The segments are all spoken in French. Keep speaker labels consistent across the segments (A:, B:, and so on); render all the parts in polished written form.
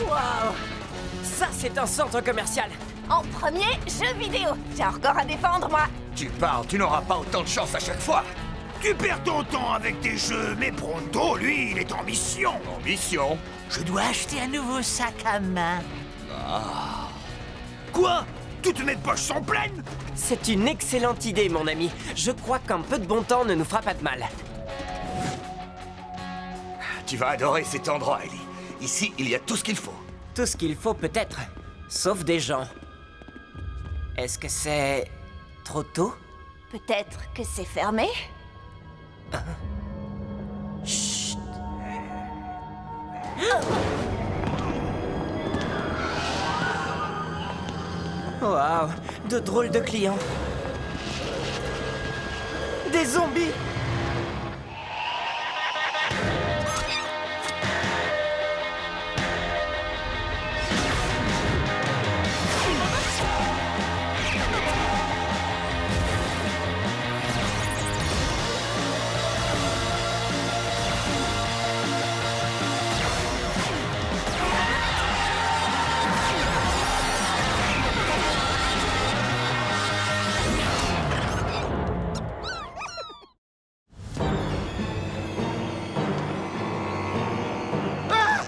A: Waouh! Ça, c'est un centre commercial!
B: En premier, jeu vidéo. J'ai encore à défendre, moi.
C: Tu parles, tu n'auras pas autant de chance à chaque fois.
D: Tu perds ton temps avec tes jeux, mais Pronto, lui, il est en mission.
C: En mission?
E: Je dois acheter un nouveau sac à main.
D: Quoi? Toutes mes poches sont pleines?
A: C'est une excellente idée, mon ami. Je crois qu'un peu de bon temps ne nous fera pas de mal.
C: Tu vas adorer cet endroit, Ellie. Ici, il y a tout ce qu'il faut.
A: Tout ce qu'il faut peut-être, sauf des gens. Est-ce que c'est trop tôt?
B: Peut-être que c'est fermé?
A: Chut. Waouh, de drôles de clients. Des zombies!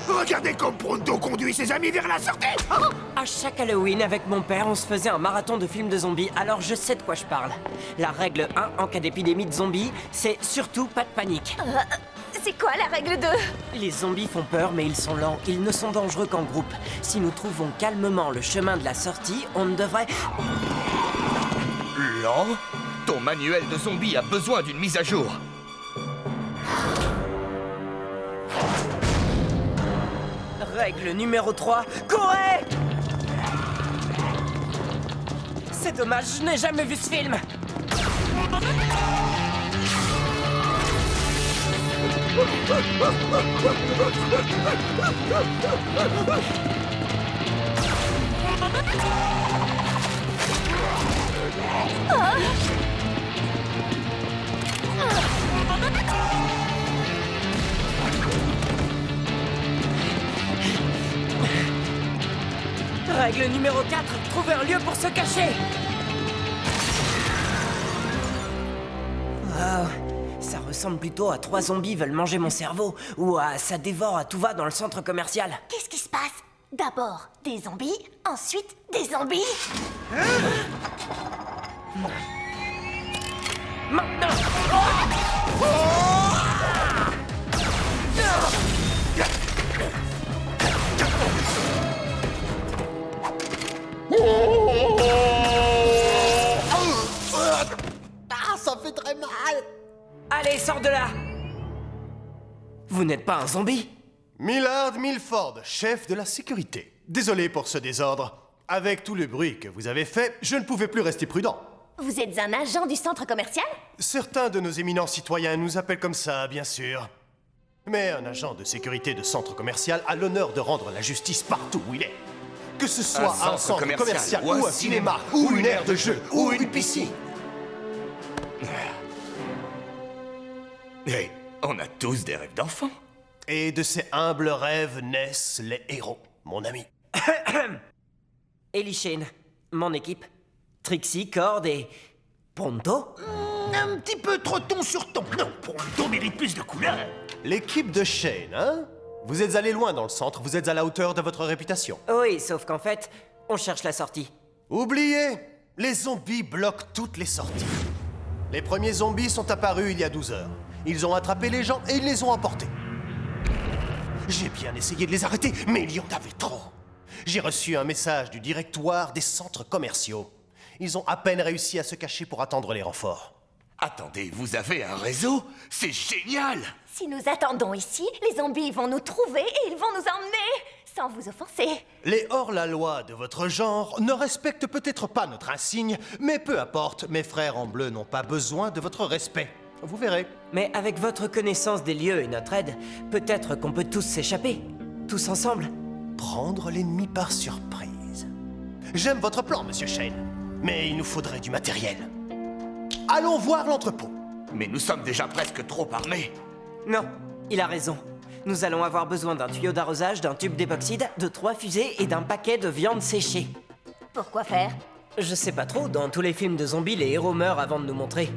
D: Regardez comme Pronto conduit ses amis vers la sortie.
A: À chaque Halloween, avec mon père, on se faisait un marathon de films de zombies, alors je sais de quoi je parle. La règle 1 en cas d'épidémie de zombies, c'est surtout pas de panique.
B: C'est quoi la règle 2?
A: Les zombies font peur, mais ils sont lents. Ils ne sont dangereux qu'en groupe. Si nous trouvons calmement le chemin de la sortie, on ne devrait...
C: Lent? Ton manuel de zombie a besoin d'une mise à jour.
A: Règle numéro 3, courez! C'est dommage, je n'ai jamais vu ce film. Règle numéro 4, trouver un lieu pour se cacher. Wow, ça ressemble plutôt à 3 zombies veulent manger mon cerveau ou à ça dévore à tout va dans le centre commercial.
B: Qu'est-ce qui se passe? D'abord des zombies, ensuite des zombies.
A: Maintenant!
E: Ah, ça fait très mal.
A: Allez, sors de là! Vous n'êtes pas un zombie?
F: Millard Milford, chef de la sécurité. Désolé pour ce désordre. Avec tout le bruit que vous avez fait, je ne pouvais plus rester prudent.
B: Vous êtes un agent du centre commercial?
F: Certains de nos éminents citoyens nous appellent comme ça, bien sûr. Mais un agent de sécurité de centre commercial a l'honneur de rendre la justice partout où il est. Que ce soit un centre commercial ou un cinéma, ou une aire de jeu, ou une piscine.
C: Hey, on a tous des rêves d'enfants.
F: Et de ces humbles rêves naissent les héros, mon ami.
A: Ellie Shane, mon équipe. Trixie, Cord et... Pronto?
D: Un petit peu trop ton sur ton. Non, Pronto mérite plus de couleurs.
F: L'équipe de Shane, hein? Vous êtes allé loin dans le centre, vous êtes à la hauteur de votre réputation.
A: Oui, sauf qu'en fait, on cherche la sortie.
F: Oubliez! Les zombies bloquent toutes les sorties. Les premiers zombies sont apparus il y a 12 heures. Ils ont attrapé les gens et ils les ont emportés. J'ai bien essayé de les arrêter, mais il y en avait trop. J'ai reçu un message du directoire des centres commerciaux. Ils ont à peine réussi à se cacher pour attendre les renforts.
C: Attendez, vous avez un réseau? C'est génial!
B: Si nous attendons ici, les zombies vont nous trouver et ils vont nous emmener, sans vous offenser.
F: Les hors-la-loi de votre genre ne respectent peut-être pas notre insigne, mais peu importe, mes frères en bleu n'ont pas besoin de votre respect. Vous verrez.
A: Mais avec votre connaissance des lieux et notre aide, peut-être qu'on peut tous s'échapper. Tous ensemble.
F: Prendre l'ennemi par surprise. J'aime votre plan, monsieur Shane, mais il nous faudrait du matériel. Allons voir l'entrepôt.
C: Mais nous sommes déjà presque trop armés.
A: Non, il a raison. Nous allons avoir besoin d'un tuyau d'arrosage, d'un tube d'époxyde, de 3 fusées et d'un paquet de viande séchée.
B: Pourquoi faire?
A: Je sais pas trop, dans tous les films de zombies, les héros meurent avant de nous montrer.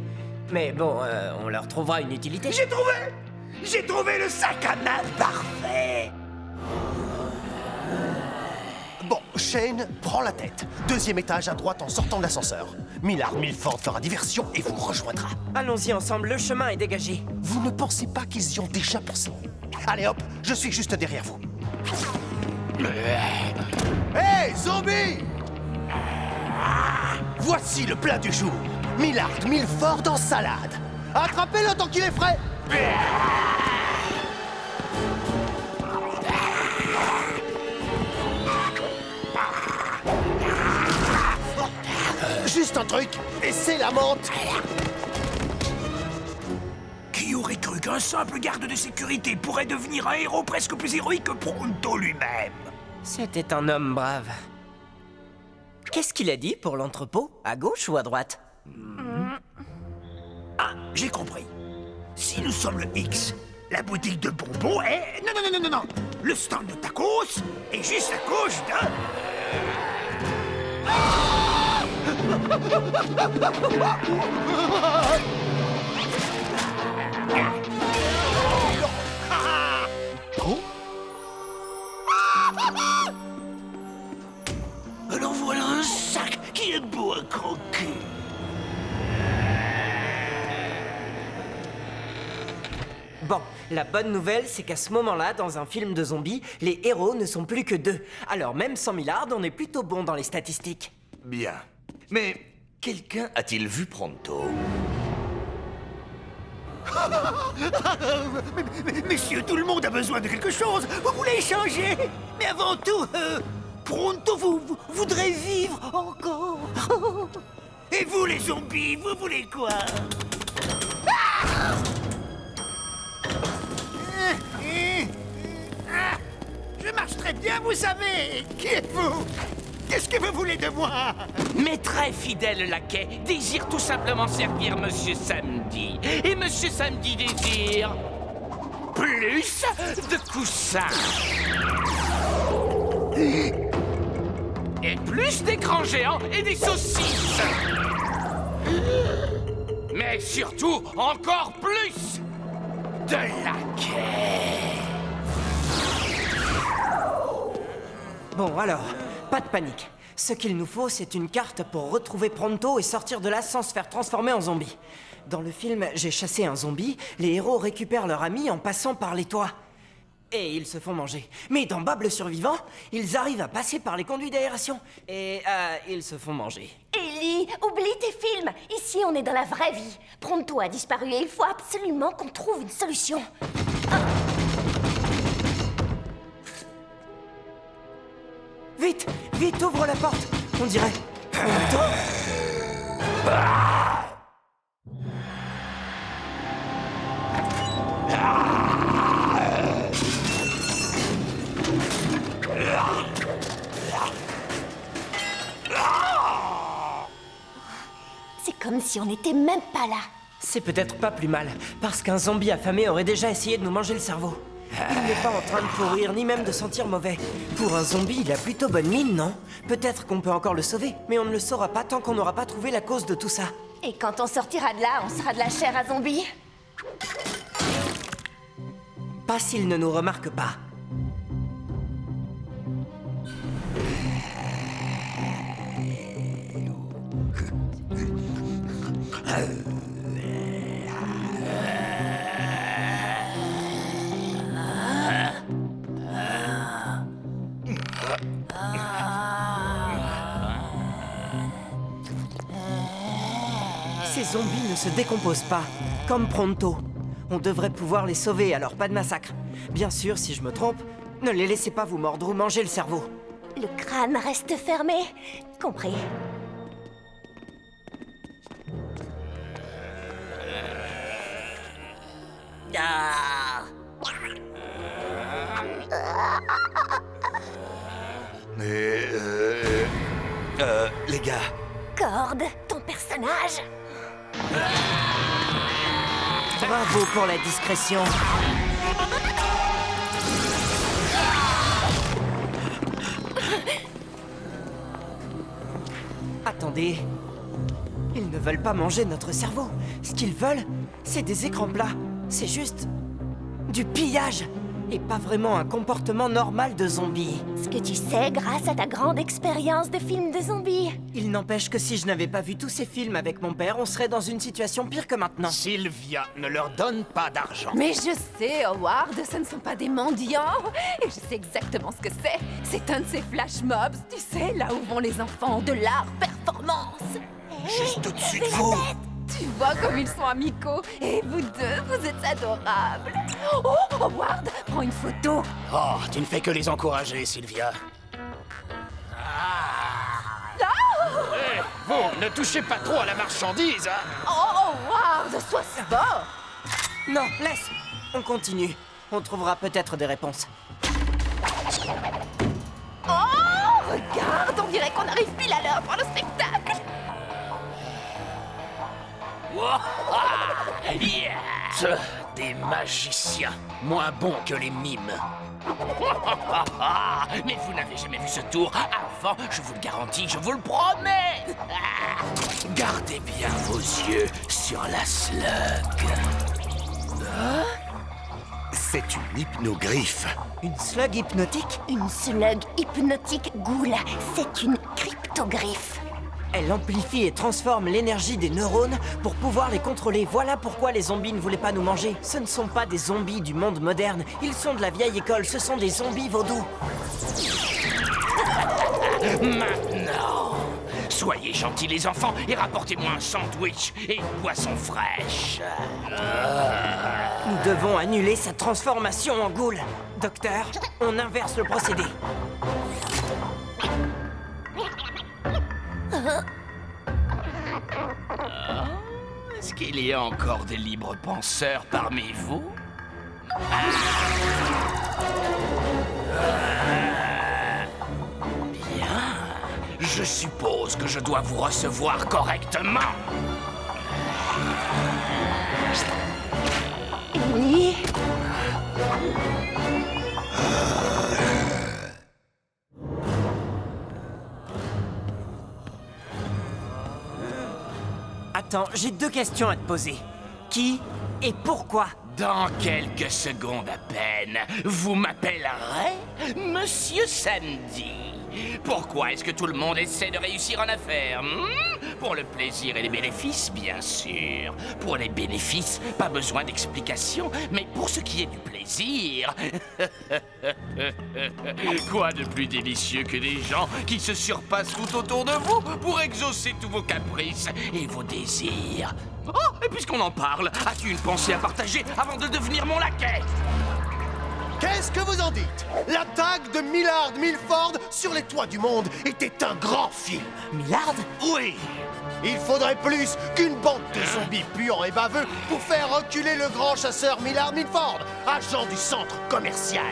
A: Mais bon, on leur trouvera une utilité.
D: J'ai trouvé le sac à main parfait.
F: Bon, Shane, prends la tête. 2e étage à droite en sortant de l'ascenseur. Millard Milford fera diversion et vous rejoindra.
A: Allons-y ensemble, le chemin est dégagé.
F: Vous ne pensez pas qu'ils y ont déjà pensé? Allez hop, je suis juste derrière vous. Hey, zombie! Voici le plat du jour. Millard Milford en salade. Attrapez-le tant qu'il est frais. Juste un truc, et c'est la menthe.
D: Qui aurait cru qu'un simple garde de sécurité pourrait devenir un héros presque plus héroïque que Pronto lui-même?
A: C'était un homme brave. Qu'est-ce qu'il a dit pour l'entrepôt? À gauche ou à droite?
D: Ah, j'ai compris. Si nous sommes le X, la boutique de bonbons est... Non. Le stand de tacos est juste à gauche de... Alors voilà un sac qui est beau à croquer.
A: Bon, la bonne nouvelle, c'est qu'à ce moment-là, dans un film de zombies, les héros ne sont plus que 2. Alors même sans Millard, on est plutôt bon dans les statistiques.
C: Bien. Mais quelqu'un a-t-il vu Pronto?
D: Messieurs, tout le monde a besoin de quelque chose. Vous voulez échanger? Mais avant tout, Pronto, vous voudrez vivre encore. Et vous, les zombies, vous voulez quoi? Je marche très bien, vous savez. Qui êtes-vous? Qu'est-ce que vous voulez de moi?
E: Mes très fidèles laquais désirent tout simplement servir Monsieur Samedi. Et Monsieur Samedi désire... plus de coussins. Et plus d'écrans géants et des saucisses. Mais surtout, encore plus de laquais.
A: Bon, alors, pas de panique. Ce qu'il nous faut, c'est une carte pour retrouver Pronto et sortir de là sans se faire transformer en zombie. Dans le film J'ai chassé un zombie, les héros récupèrent leur ami en passant par les toits. Et ils se font manger. Mais dans Bob le survivant, ils arrivent à passer par les conduits d'aération. Et ils se font manger.
B: Ellie, oublie tes films. Ici, on est dans la vraie vie. Pronto a disparu et il faut absolument qu'on trouve une solution.
A: Vite, vite, ouvre la porte. On dirait... Pronto ?
B: C'est comme si on n'était même pas là.
A: C'est peut-être pas plus mal, parce qu'un zombie affamé aurait déjà essayé de nous manger le cerveau. Il n'est pas en train de pourrir, ni même de sentir mauvais. Pour un zombie, il a plutôt bonne mine, non? Peut-être qu'on peut encore le sauver, mais on ne le saura pas tant qu'on n'aura pas trouvé la cause de tout ça.
B: Et quand on sortira de là, on sera de la chair à zombie.
A: Pas s'il ne nous remarque pas. Ces zombies ne se décomposent pas, comme Pronto. On devrait pouvoir les sauver, alors pas de massacre. Bien sûr, si je me trompe, ne les laissez pas vous mordre ou manger le cerveau.
B: Le crâne reste fermé. Compris.
C: Mais... les gars...
B: Cord, ton personnage.
A: Bravo pour la discrétion. Attendez. Ils ne veulent pas manger notre cerveau. Ce qu'ils veulent, c'est des écrans plats. C'est juste du pillage. Et pas vraiment un comportement normal de zombie.
B: Ce que tu sais grâce à ta grande expérience de films de zombies.
A: Il n'empêche que si je n'avais pas vu tous ces films avec mon père, on serait dans une situation pire que maintenant.
C: Sylvia, ne leur donne pas d'argent.
G: Mais je sais, Howard, ce ne sont pas des mendiants. Et je sais exactement ce que c'est. C'est un de ces flash mobs, tu sais, là où vont les enfants de l'art performance.
C: Juste au-dessus de vous.
G: Tu vois comme ils sont amicaux. Et vous deux, vous êtes adorables. Oh, Howard, prends une photo.
C: Oh, tu ne fais que les encourager, Sylvia. Vous, ne touchez pas trop à la marchandise, hein.
G: Oh, Howard, sois sport.
A: Non, laisse. On continue. On trouvera peut-être des réponses.
G: Oh, regarde, on dirait qu'on arrive pile à l'heure pour le spectacle.
C: Yeah. Des magiciens, moins bons que les mimes.
E: Mais vous n'avez jamais vu ce tour avant, je vous le garantis, je vous le promets. Gardez bien vos yeux sur la slug.
C: C'est une hypnogriffe.
A: Une slug hypnotique?
B: Une slug hypnotique ghoul. C'est une cryptogriffe.
A: Elle amplifie et transforme l'énergie des neurones pour pouvoir les contrôler. Voilà pourquoi les zombies ne voulaient pas nous manger. Ce ne sont pas des zombies du monde moderne. Ils sont de la vieille école. Ce sont des zombies vaudous.
E: Maintenant, soyez gentils les enfants et rapportez-moi un sandwich et une boisson fraîche.
A: Nous devons annuler sa transformation en ghoul. Docteur, on inverse le procédé.
E: Est-ce qu'il y a encore des libres penseurs parmi vous? Bien. Je suppose que je dois vous recevoir correctement.
B: Oui.
A: Attends, j'ai 2 questions à te poser. Qui et pourquoi?
E: Dans quelques secondes à peine, vous m'appellerez Monsieur Samedi. Pourquoi est-ce que tout le monde essaie de réussir en affaires? Pour le plaisir et les bénéfices, bien sûr. Pour les bénéfices, pas besoin d'explication, mais pour ce qui est du plaisir... Quoi de plus délicieux que des gens qui se surpassent tout autour de vous pour exaucer tous vos caprices et vos désirs? Oh, et puisqu'on en parle, as-tu une pensée à partager avant de devenir mon laquais?
F: Qu'est-ce que vous en dites? L'attaque de Millard Milford sur les toits du monde était un grand film.
A: Millard?
F: Oui. Il faudrait plus qu'une bande de zombies puants et baveux pour faire reculer le grand chasseur Millard Milford, agent du centre commercial.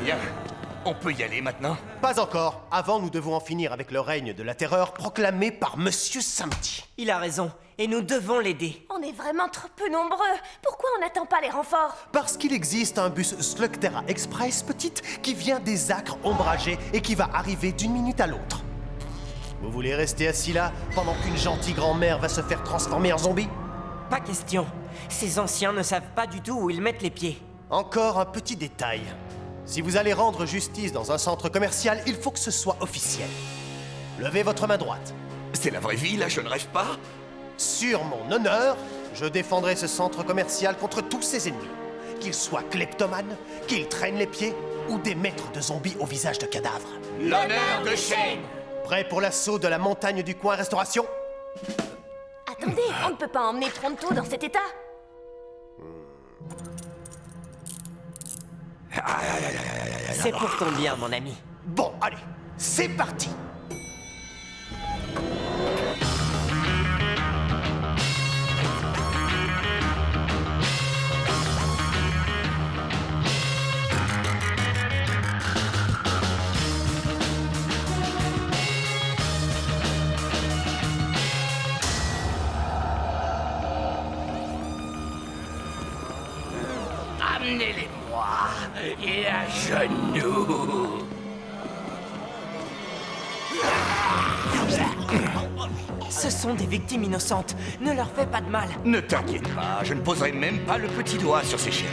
C: Bien. On peut y aller maintenant?
F: Pas encore. Avant, nous devons en finir avec le règne de la terreur proclamé par Monsieur Samedi.
A: Il a raison, et nous devons l'aider.
B: On est vraiment trop peu nombreux. Pourquoi on n'attend pas les renforts?
F: Parce qu'il existe un bus Slugterra Express, petite, qui vient des acres ombragés et qui va arriver d'une minute à l'autre. Vous voulez rester assis là pendant qu'une gentille grand-mère va se faire transformer en zombie?
A: Pas question. Ces anciens ne savent pas du tout où ils mettent les pieds.
F: Encore un petit détail. Si vous allez rendre justice dans un centre commercial, il faut que ce soit officiel. Levez votre main droite.
C: C'est la vraie vie, là, je ne rêve pas?
F: Sur mon honneur, je défendrai ce centre commercial contre tous ses ennemis. Qu'ils soient kleptomanes, qu'ils traînent les pieds ou des maîtres de zombies au visage de cadavres.
E: L'honneur de Shane!
F: Prêt pour l'assaut de la montagne du coin restauration?
B: Attendez, on ne peut pas emmener Pronto dans cet état.
A: C'est pour ton bien, mon ami.
F: Bon, allez, c'est parti!
E: Emmenez-les-moi et à genoux.
A: Ce sont des victimes innocentes. Ne leur fais pas de mal.
H: Ne t'inquiète pas, je ne poserai même pas le petit doigt sur ces chéris.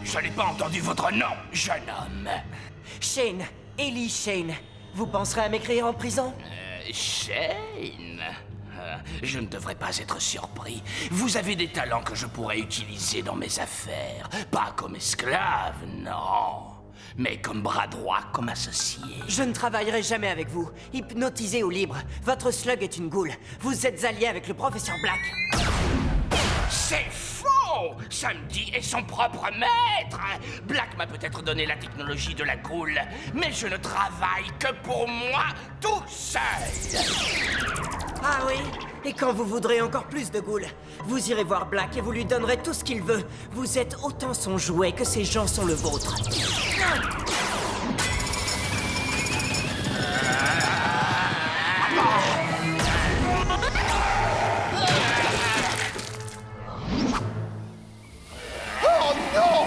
E: Je n'ai pas entendu votre nom, jeune homme.
A: Shane, Ellie Shane. Vous penserez à m'écrire en prison?
E: Shane? Je ne devrais pas être surpris. Vous avez des talents que je pourrais utiliser dans mes affaires. Pas comme esclave, non. Mais comme bras droit, comme associé.
A: Je ne travaillerai jamais avec vous. Hypnotisé ou libre, votre slug est une goule. Vous êtes allié avec le professeur Black.
E: C'est faux! Samedi est son propre maître! Black m'a peut-être donné la technologie de la goule, mais je ne travaille que pour moi tout seul!
A: Ah oui? Et quand vous voudrez encore plus de goules, vous irez voir Black et vous lui donnerez tout ce qu'il veut. Vous êtes autant son jouet que ces gens sont le vôtre.
F: Oh non!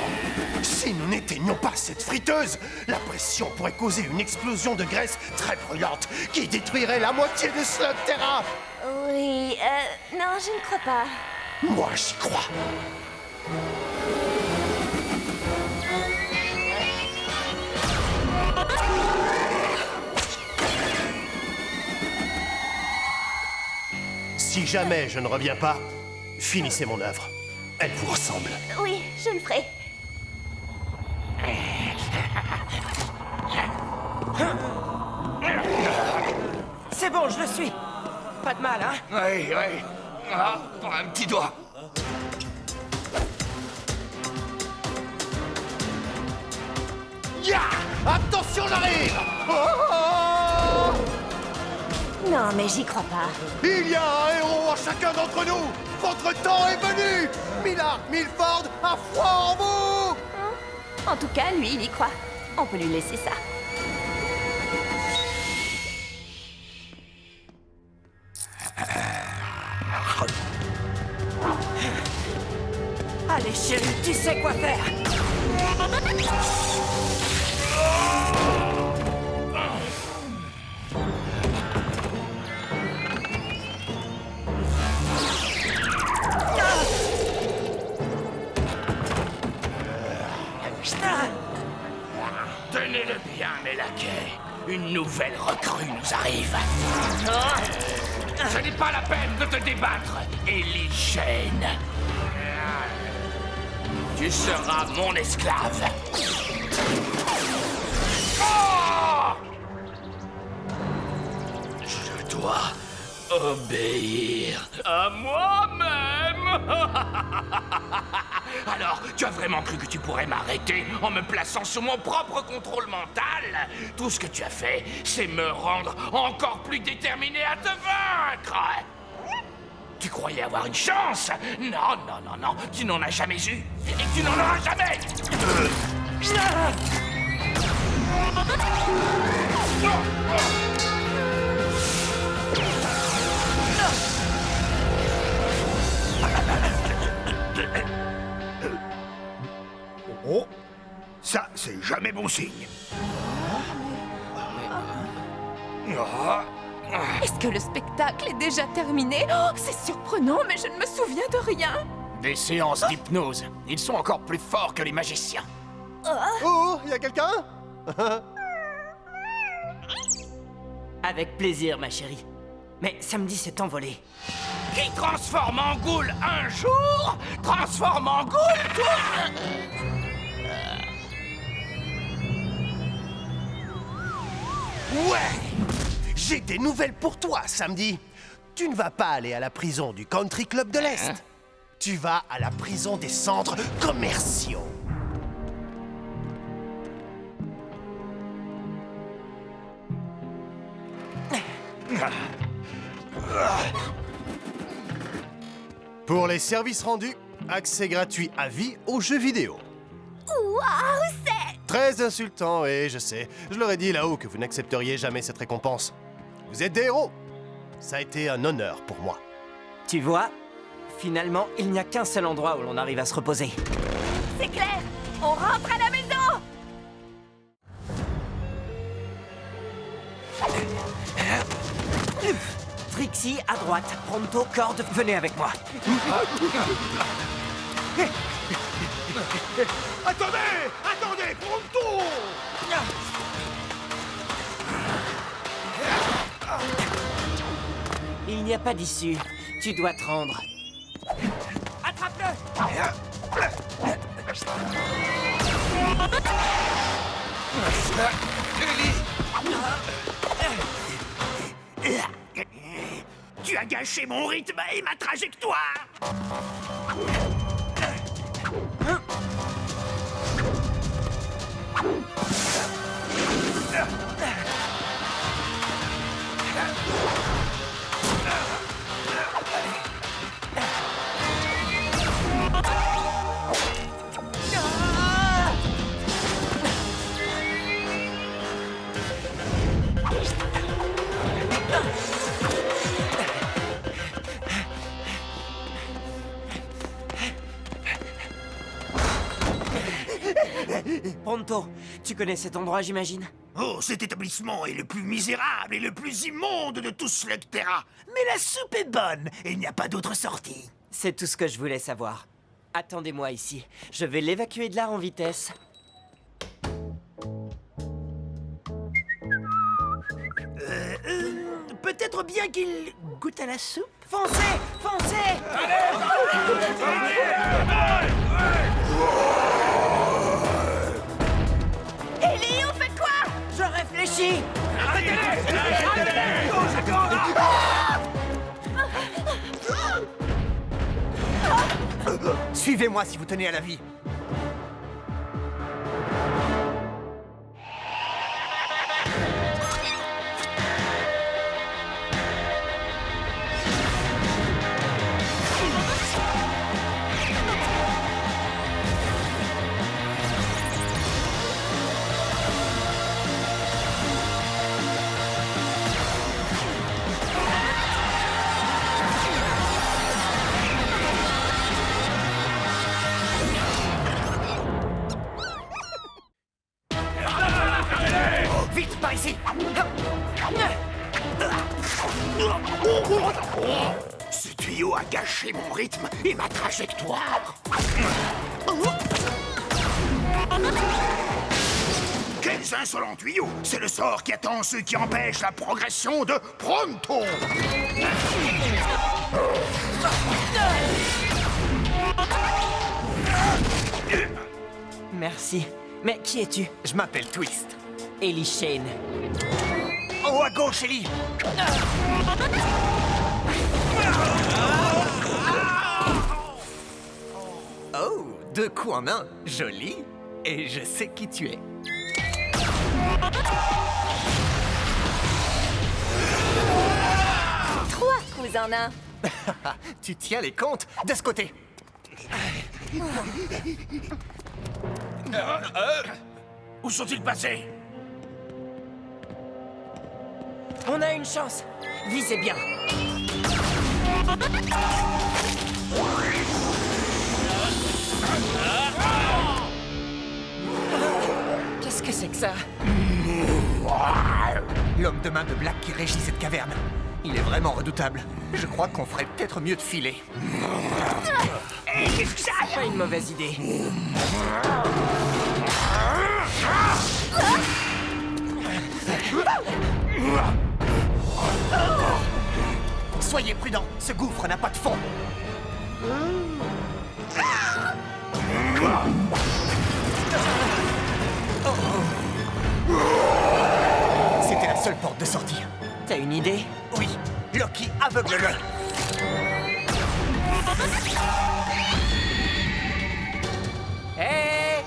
F: Si nous n'éteignions pas cette friteuse, la pression pourrait causer une explosion de graisse très brûlante qui détruirait la moitié de Slug Terra.
B: Oui, non, je ne crois pas.
F: Moi, j'y crois. Si jamais je ne reviens pas, finissez mon œuvre. Elle vous ressemble.
B: Oui, je le ferai.
A: C'est bon, je le suis. Pas de mal, hein?
H: Oui, oui. Ah, pour un petit doigt.
F: Ya! Attention, j'arrive! Oh!
B: Non, mais j'y crois pas.
F: Il y a un héros en chacun d'entre nous! Votre temps est venu! Millard Milford a foi en vous!
B: En tout cas, lui, il y croit. On peut lui laisser ça.
A: Allez, chérie, tu sais quoi faire.
E: Tenez-le bien, mes laquais. Une nouvelle recrue nous arrive. Ce n'est pas la peine de te débattre, Ellie Shane. Tu seras mon esclave. Oh! Je dois obéir à moi-même. Alors, tu as vraiment cru que tu pourrais m'arrêter en me plaçant sous mon propre contrôle mental? Tout ce que tu as fait, c'est me rendre encore plus déterminé à te vaincre. Tu croyais avoir une chance? Non, non, non, non, tu n'en as jamais eu. Et tu n'en auras jamais.
D: Oh, ça, c'est jamais bon signe.
G: Est-ce que le spectacle est déjà terminé? Oh, c'est surprenant, mais je ne me souviens de rien.
C: Des séances d'hypnose. Ils sont encore plus forts que les magiciens.
F: Oh, y a quelqu'un?
A: Avec plaisir, ma chérie. Mais samedi s'est envolé.
E: Qui transforme en goule un jour, transforme en goule tout.
F: Ouais! J'ai des nouvelles pour toi, samedi. Tu ne vas pas aller à la prison du Country Club de l'Est. Tu vas à la prison des centres commerciaux. Pour les services rendus, accès gratuit à vie aux jeux vidéo.
B: Waouh, c'est
F: Très insultant, et je sais. Je leur ai dit là-haut que vous n'accepteriez jamais cette récompense. Vous êtes des héros. Ça a été un honneur pour moi.
A: Tu vois, finalement, il n'y a qu'un seul endroit où l'on arrive à se reposer.
B: C'est clair. On rentre à la maison.
A: Trixie, à droite. Pronto, Corde, venez avec moi.
D: Attendez, Pronto!
A: Il n'y a pas d'issue. Tu dois te rendre. Attrape-le!
D: Tu as gâché mon rythme et ma trajectoire!
A: Pronto, tu connais cet endroit, j'imagine?
D: Oh, cet établissement est le plus misérable et le plus immonde de tout Slugterra. Mais la soupe est bonne et il n'y a pas d'autre sortie.
A: C'est tout ce que je voulais savoir. Attendez-moi ici. Je vais l'évacuer de là en vitesse.
D: Peut-être bien qu'il goûte à la soupe.
A: Foncez! Foncez!
B: Ellie, on fait quoi?
A: Je réfléchis!
I: Suivez-moi si vous tenez à la vie.
D: Vite, par ici! Ce tuyau a gâché mon rythme et ma trajectoire. Quels insolents tuyaux! C'est le sort qui attend ceux qui empêchent la progression de Pronto!
A: Merci. Mais qui es-tu?
I: Je m'appelle Twist.
A: Ellie Shane.
I: En haut à gauche, Ellie. Oh, 2 coups en un. Joli. Et je sais qui tu es.
B: Trois coups en un.
I: Tu tiens les comptes de ce côté.
E: Où sont-ils passés?
A: On a une chance. Visez bien. Qu'est-ce que c'est que ça?
I: L'homme de main de Black qui régit cette caverne. Il est vraiment redoutable. Je crois qu'on ferait peut-être mieux de filer.
A: C'est pas une mauvaise idée.
I: Soyez prudents, ce gouffre n'a pas de fond. C'était la seule porte de sortie.
A: T'as une idée?
I: Oui, Loki, aveugle-le.
A: Hé!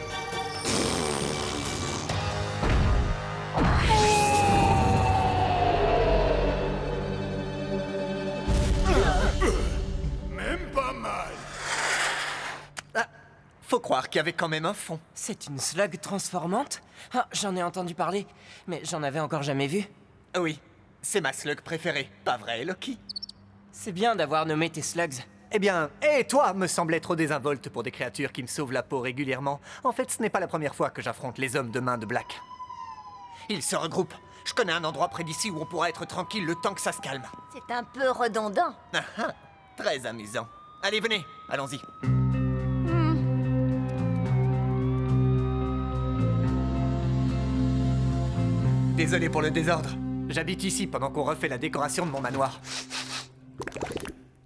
I: Faut croire qu'il y avait quand même un fond.
A: C'est une slug transformante? Ah, j'en ai entendu parler, mais j'en avais encore jamais vu.
I: Oui, c'est ma slug préférée. Pas vrai, Loki?
A: C'est bien d'avoir nommé tes slugs.
I: Eh bien, et toi me semblait trop désinvolte pour des créatures qui me sauvent la peau régulièrement. En fait, ce n'est pas la première fois que j'affronte les hommes de main de Black. Ils se regroupent. Je connais un endroit près d'ici où on pourra être tranquille le temps que ça se calme.
B: C'est un peu redondant.
I: Ah ah, très amusant. Allez, venez, allons-y. Désolé pour le désordre. J'habite ici pendant qu'on refait la décoration de mon manoir.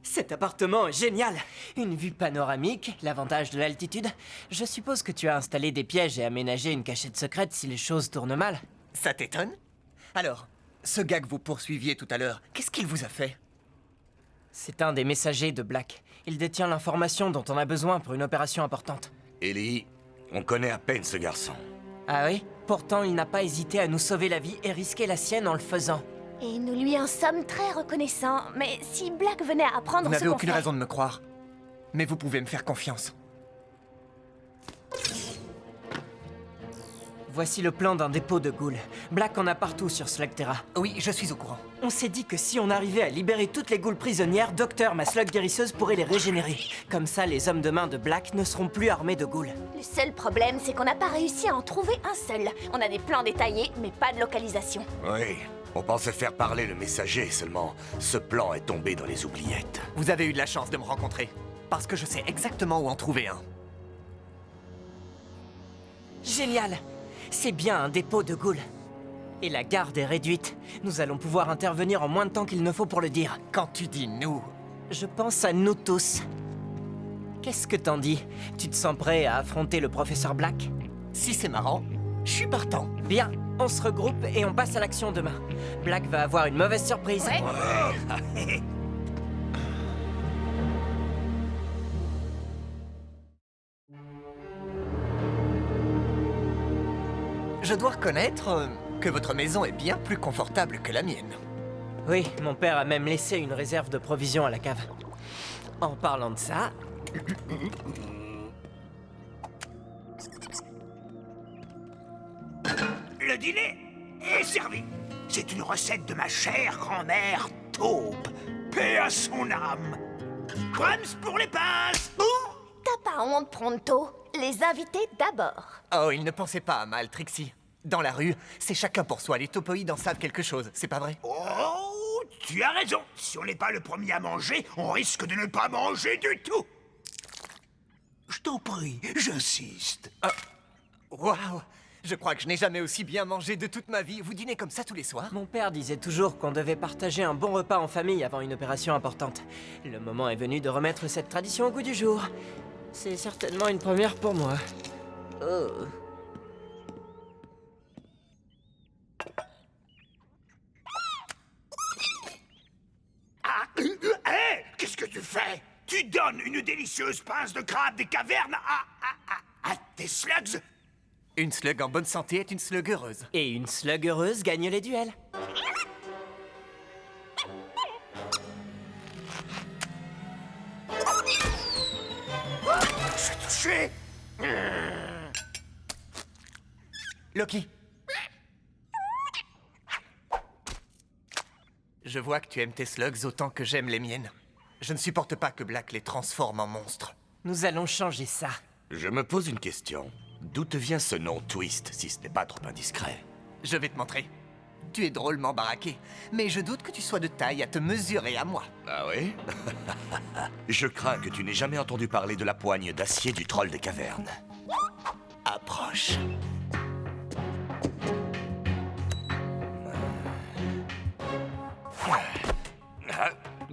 A: Cet appartement est génial! Une vue panoramique, l'avantage de l'altitude. Je suppose que tu as installé des pièges et aménagé une cachette secrète si les choses tournent mal.
I: Ça t'étonne? Alors, ce gars que vous poursuiviez tout à l'heure, qu'est-ce qu'il vous a fait?
A: C'est un des messagers de Black. Il détient l'information dont on a besoin pour une opération importante.
H: Ellie, on connaît à peine ce garçon.
A: Ah oui? Pourtant, il n'a pas hésité à nous sauver la vie et risquer la sienne en le faisant.
B: Et nous lui en sommes très reconnaissants. Mais si Black venait à apprendre
I: Vous
B: ce
I: n'avez
B: qu'on
I: aucune
B: fait...
I: raison de me croire. Mais vous pouvez me faire confiance.
A: Voici le plan d'un dépôt de ghouls. Black en a partout sur Slugterra.
I: Oui, je suis au courant.
A: On s'est dit que si on arrivait à libérer toutes les ghouls prisonnières, Docteur, ma slug guérisseuse, pourrait les régénérer. Comme ça, les hommes de main de Black ne seront plus armés de ghouls.
B: Le seul problème, c'est qu'on n'a pas réussi à en trouver un seul. On a des plans détaillés, mais pas de localisation.
H: Oui, on pensait faire parler le messager, seulement ce plan est tombé dans les oubliettes.
I: Vous avez eu de la chance de me rencontrer. Parce que je sais exactement où en trouver un.
A: Génial! C'est bien un dépôt de ghouls. Et la garde est réduite. Nous allons pouvoir intervenir en moins de temps qu'il ne faut pour le dire.
I: Quand tu dis nous...
A: Je pense à nous tous. Qu'est-ce que t'en dis? Tu te sens prêt à affronter le professeur Black?
I: Si c'est marrant, je suis partant.
A: Bien, on se regroupe et on passe à l'action demain. Black va avoir une mauvaise surprise.
B: Ouais.
I: Je dois reconnaître que votre maison est bien plus confortable que la mienne.
A: Oui, mon père a même laissé une réserve de provisions à la cave. En parlant de ça...
D: Le dîner est servi. C'est une recette de ma chère grand-mère Taupe. Paix à son âme. Brahms pour les pinces.
B: T'as pas honte, Pronto. Les invités d'abord.
I: Oh, il ne pensait pas à mal, Trixie. Dans la rue, c'est chacun pour soi. Les topoïdes en savent quelque chose, c'est pas vrai?
D: Oh, tu as raison. Si on n'est pas le premier à manger, on risque de ne pas manger du tout. Je t'en prie, j'insiste.
I: Waouh! Je crois que je n'ai jamais aussi bien mangé de toute ma vie. Vous dînez comme ça tous les soirs?
A: Mon père disait toujours qu'on devait partager un bon repas en famille avant une opération importante. Le moment est venu de remettre cette tradition au goût du jour. C'est certainement une première pour moi. Oh.
D: Hé, qu'est-ce que tu fais? Tu donnes une délicieuse pince de crabe des cavernes à tes slugs?
I: Une slug en bonne santé est une slug heureuse.
A: Et une slug heureuse gagne les duels.
D: Je suis touché.
I: Loki. Je vois que tu aimes tes slugs autant que j'aime les miennes. Je ne supporte pas que Black les transforme en monstres.
A: Nous allons changer ça.
H: Je me pose une question. D'où te vient ce nom Twist, si ce n'est pas trop indiscret?
I: Je vais te montrer. Tu es drôlement baraqué, mais je doute que tu sois de taille à te mesurer à moi.
H: Ah oui? Je crains que tu n'aies jamais entendu parler de la poigne d'acier du troll des cavernes.
I: Approche.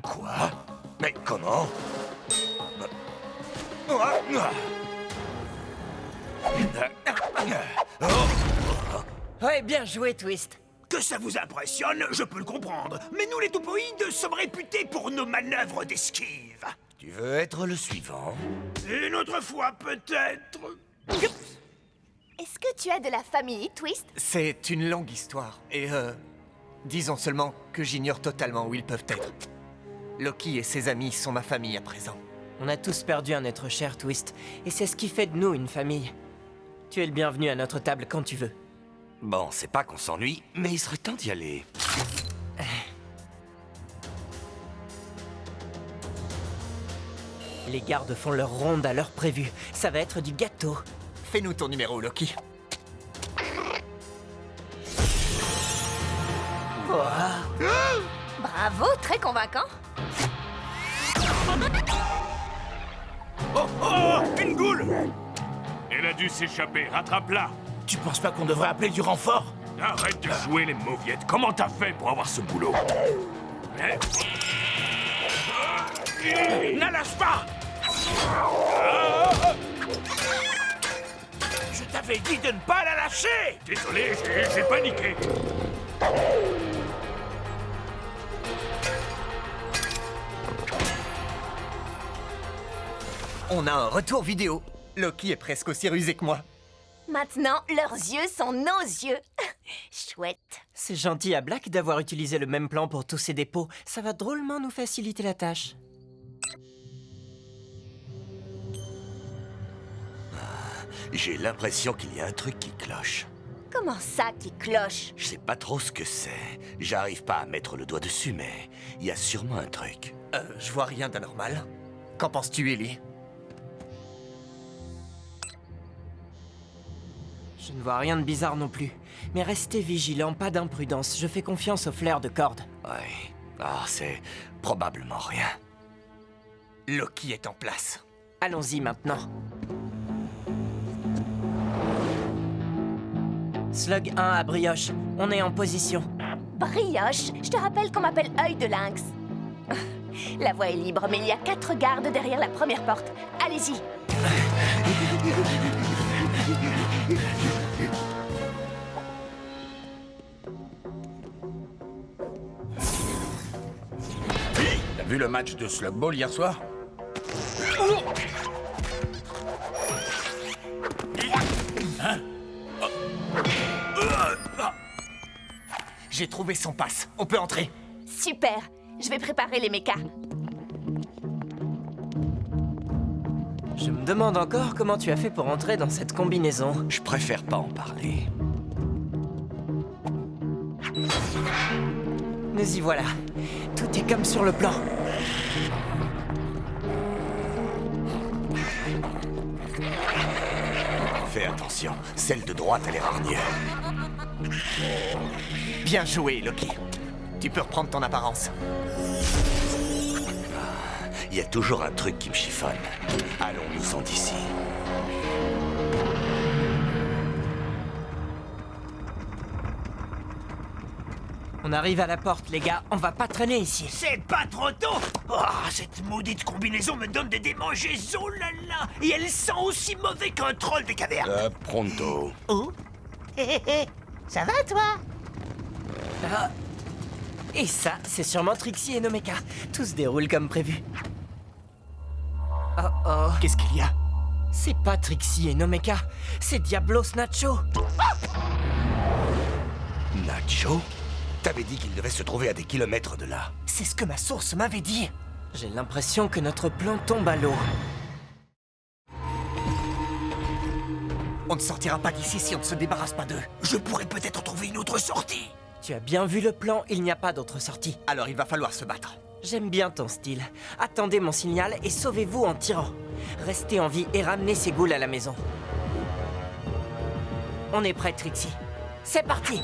H: Quoi? Mais comment?
A: Ouais, bien joué, Twist.
D: Que ça vous impressionne, je peux le comprendre. Mais nous, les topoïdes, sommes réputés pour nos manœuvres d'esquive.
H: Tu veux être le suivant?
D: Une autre fois, peut-être.
B: Est-ce que tu as de la famille, Twist?
I: C'est une longue histoire, et disons seulement que j'ignore totalement où ils peuvent être. Loki et ses amis sont ma famille à présent.
A: On a tous perdu un être cher, Twist, et c'est ce qui fait de nous une famille. Tu es le bienvenu à notre table quand tu veux.
H: Bon, c'est pas qu'on s'ennuie, mais il serait temps d'y aller.
A: Les gardes font leur ronde à l'heure prévue. Ça va être du gâteau.
I: Fais-nous ton numéro, Loki.
B: Bravo, très convaincant.
C: Oh, oh, une goule! Elle a dû s'échapper, rattrape-la!
E: Tu penses pas qu'on devrait appeler du renfort?
C: Arrête de jouer les mauviettes. Comment t'as fait pour avoir ce boulot? Hein?
E: Ne lâche pas! Je t'avais dit de ne pas la lâcher!
C: Désolé, j'ai paniqué.
I: On a un retour vidéo. Loki est presque aussi rusé que moi.
B: Maintenant, leurs yeux sont nos yeux. Chouette.
A: C'est gentil à Black d'avoir utilisé le même plan pour tous ses dépôts. Ça va drôlement nous faciliter la tâche.
H: J'ai l'impression qu'il y a un truc qui cloche.
B: Comment ça qui cloche?
H: Je sais pas trop ce que c'est. J'arrive pas à mettre le doigt dessus, mais il y a sûrement un truc.
I: Je vois rien d'anormal. Qu'en penses-tu, Ellie?
A: Je ne vois rien de bizarre non plus. Mais restez vigilants, pas d'imprudence. Je fais confiance au flair de Cord.
H: Ouais. Ah, c'est probablement rien.
I: Loki est en place.
A: Allons-y maintenant. Slug 1 à Brioche. On est en position.
B: Brioche? Je te rappelle qu'on m'appelle Œil de Lynx. La voie est libre, mais il y a 4 gardes derrière la première porte. Allez-y.
E: T'as vu le match de Slug Ball hier soir?
I: J'ai trouvé son passe. On peut entrer.
B: Super. Je vais préparer les mechas.
A: Je me demande encore comment tu as fait pour entrer dans cette combinaison.
H: Je préfère pas en parler.
A: Nous y voilà. Tout est comme sur le plan.
H: Fais attention, celle de droite a l'air hargneuse.
I: Bien joué, Loki. Tu peux reprendre ton apparence.
H: Il y a toujours un truc qui me chiffonne. Allons-nous-en d'ici.
A: On arrive à la porte, les gars. On va pas traîner ici.
D: C'est pas trop tôt. Oh, cette maudite combinaison me donne des démangeaisons, là là. Et elle sent aussi mauvais qu'un troll des cavernes.
H: Pronto.
D: Oh. Hé, hé, hé. Ça va, toi?
A: Ah. Et ça, c'est sûrement Trixie et Nomeka. Tout se déroule comme prévu. Oh oh.
I: Qu'est-ce qu'il y a?
A: C'est pas Trixie et Nomeka. C'est Diablos Nacho.
H: Nacho? T'avais dit qu'il devait se trouver à des kilomètres de là.
A: C'est ce que ma source m'avait dit. J'ai l'impression que notre plan tombe à l'eau.
I: On ne sortira pas d'ici si on ne se débarrasse pas d'eux.
D: Je pourrais peut-être trouver une autre sortie.
A: Tu as bien vu le plan, il n'y a pas d'autre sortie.
I: Alors il va falloir se battre.
A: J'aime bien ton style. Attendez mon signal et sauvez-vous en tirant. Restez en vie et ramenez ces ghouls à la maison. On est prêt, Trixie. C'est parti!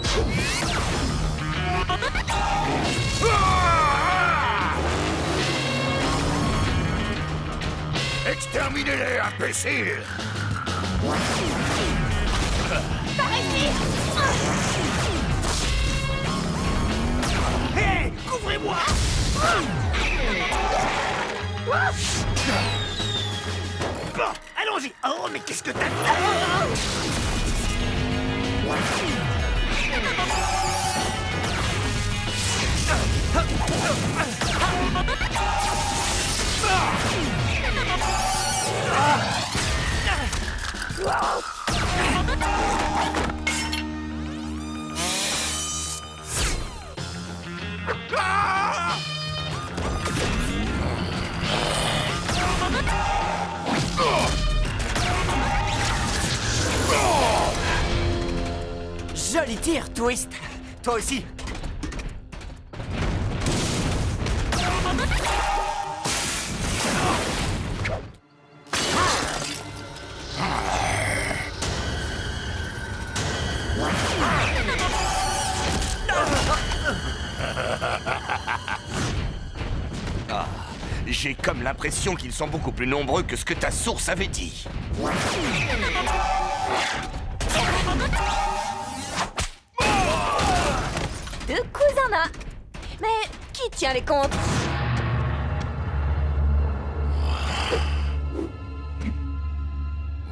C: Exterminez-les, imbéciles!
B: Par ici!
D: Hé, couvrez-moi! Bon, allons-y. Oh, mais qu'est-ce que t'as fait?
A: Tire, Twist.
I: Toi aussi.
H: J'ai comme l'impression qu'ils sont beaucoup plus nombreux que ce que ta source avait dit.
B: Deux coups en un. Mais qui tient les comptes?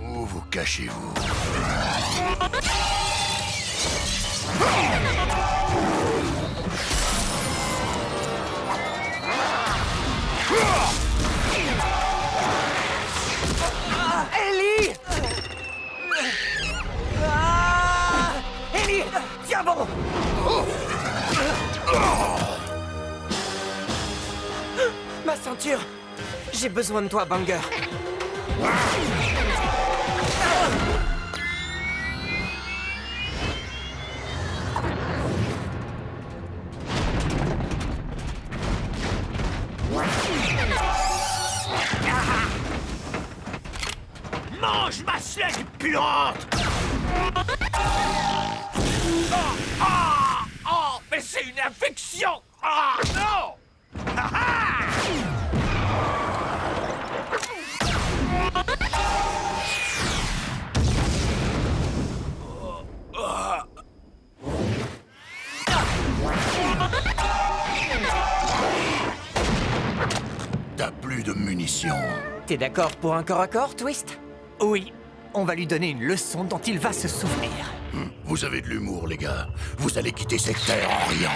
H: Où vous cachez-vous?
A: Ellie! Ellie! Tiens bon! Ma ceinture! J'ai besoin de toi, Banger.
D: Mange ma slug puante!
E: Oh, mais c'est une infection! Ah, non!
H: T'as plus de munitions.
A: T'es d'accord pour un corps à corps, Twist?
I: Oui, on va lui donner une leçon dont il va se souvenir.
H: Vous avez de l'humour, les gars. Vous allez quitter cette terre en riant.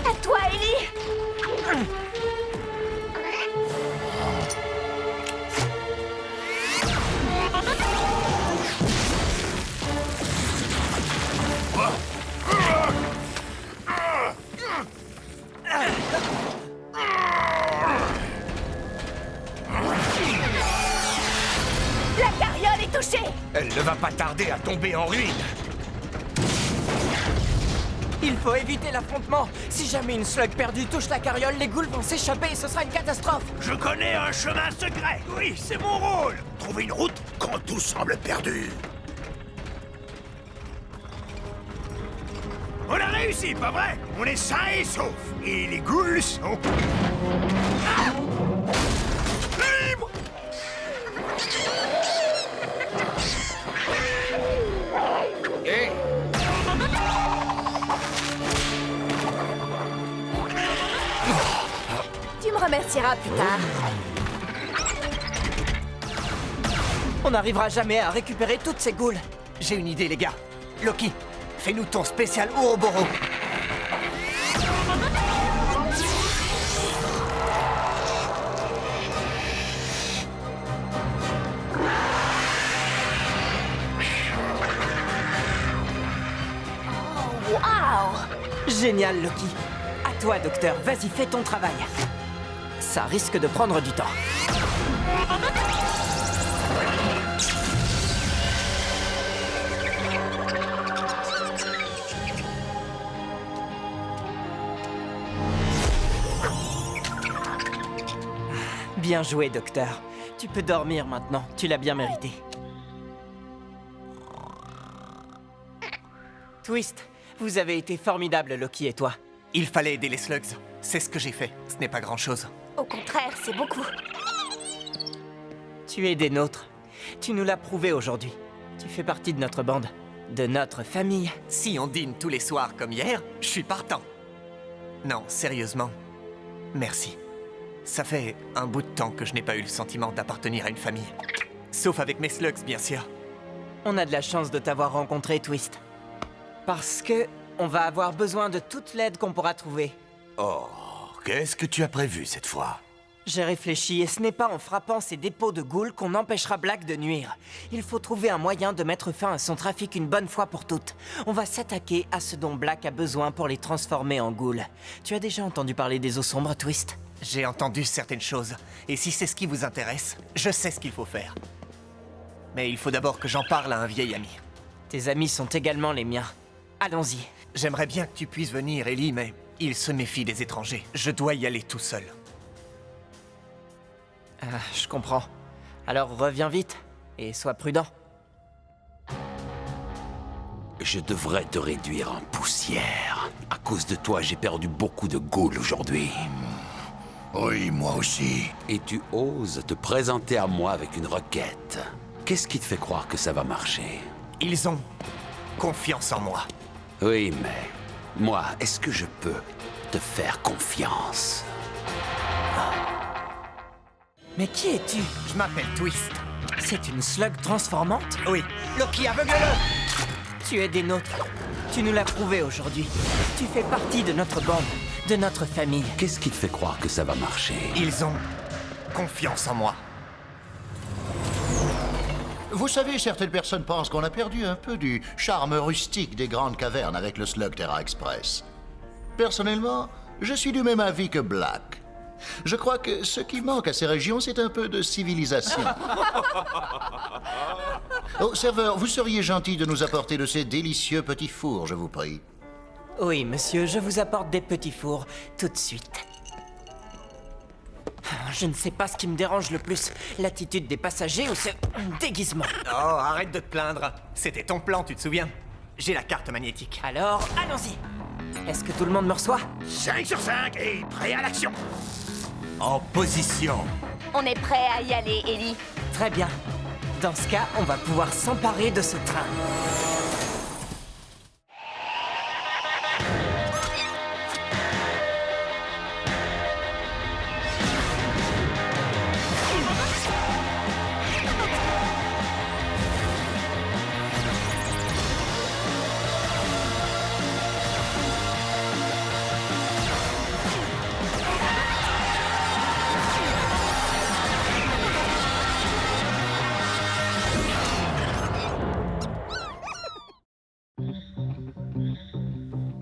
B: À toi, Ellie. La carriole est touchée.
H: Elle ne va pas tarder à tomber en ruine.
A: Il faut éviter l'affrontement. Si jamais une slug perdue touche la carriole, les ghouls vont s'échapper et ce sera une catastrophe.
D: Je connais un chemin secret. Oui, c'est mon rôle. Trouver une route quand tout semble perdu. On a réussi, pas vrai? On est sains et saufs. Et les ghouls sont... Ah! Libres!
E: Hé!
B: Tu me remercieras plus tard.
A: On n'arrivera jamais à récupérer toutes ces ghouls.
I: J'ai une idée, les gars. Loki, fais-nous ton spécial Ouroboros.
B: Waouh!
A: Génial, Loki. À toi, docteur. Vas-y, fais ton travail. Ça risque de prendre du temps. Bien joué, docteur. Tu peux dormir maintenant. Tu l'as bien mérité. Twist, vous avez été formidable, Loki et toi.
I: Il fallait aider les slugs. C'est ce que j'ai fait. Ce n'est pas grand-chose.
B: Au contraire, c'est beaucoup.
A: Tu es des nôtres. Tu nous l'as prouvé aujourd'hui. Tu fais partie de notre bande. De notre famille.
I: Si on dîne tous les soirs comme hier, je suis partant. Non, sérieusement, merci. Ça fait un bout de temps que je n'ai pas eu le sentiment d'appartenir à une famille. Sauf avec mes slugs, bien sûr.
A: On a de la chance de t'avoir rencontré, Twist. Parce que on va avoir besoin de toute l'aide qu'on pourra trouver.
H: Oh, qu'est-ce que tu as prévu cette fois?
A: J'ai réfléchi et ce n'est pas en frappant ces dépôts de ghouls qu'on empêchera Black de nuire. Il faut trouver un moyen de mettre fin à son trafic une bonne fois pour toutes. On va s'attaquer à ce dont Black a besoin pour les transformer en ghouls. Tu as déjà entendu parler des eaux sombres, Twist?
I: J'ai entendu certaines choses, et si c'est ce qui vous intéresse, je sais ce qu'il faut faire. Mais il faut d'abord que j'en parle à un vieil ami.
A: Tes amis sont également les miens. Allons-y.
I: J'aimerais bien que tu puisses venir, Ellie, mais il se méfie des étrangers. Je dois y aller tout seul.
A: Ah, je comprends. Alors reviens vite, et sois prudent.
H: Je devrais te réduire en poussière. À cause de toi, j'ai perdu beaucoup de ghouls aujourd'hui.
J: Oui, moi aussi.
H: Et tu oses te présenter à moi avec une requête. Qu'est-ce qui te fait croire que ça va marcher?
I: Ils ont confiance en moi.
H: Oui, mais... moi, est-ce que je peux te faire confiance?
A: Mais qui es-tu?
I: Je m'appelle Twist.
A: C'est une slug transformante?
I: Oui. Loki, aveugle-le!
A: Tu es des nôtres. Tu nous l'as prouvé aujourd'hui. Tu fais partie de notre bande, de notre famille.
H: Qu'est-ce qui te fait croire que ça va marcher?
I: Ils ont confiance en moi.
J: Vous savez, certaines personnes pensent qu'on a perdu un peu du charme rustique des grandes cavernes avec le Slugterra Express. Personnellement, je suis du même avis que Black. Je crois que ce qui manque à ces régions, c'est un peu de civilisation. Oh, serveur, vous seriez gentil de nous apporter de ces délicieux petits fours, je vous prie.
A: Oui, monsieur, je vous apporte des petits fours tout de suite. Je ne sais pas ce qui me dérange le plus, l'attitude des passagers ou ce déguisement.
I: Oh, arrête de te plaindre. C'était ton plan, tu te souviens? J'ai la carte magnétique.
A: Alors, allons-y. Est-ce que tout le monde me reçoit?
D: 5 sur 5 et prêt à l'action.
H: En position.
B: On est prêt à y aller, Ellie.
A: Très bien. Dans ce cas, on va pouvoir s'emparer de ce train.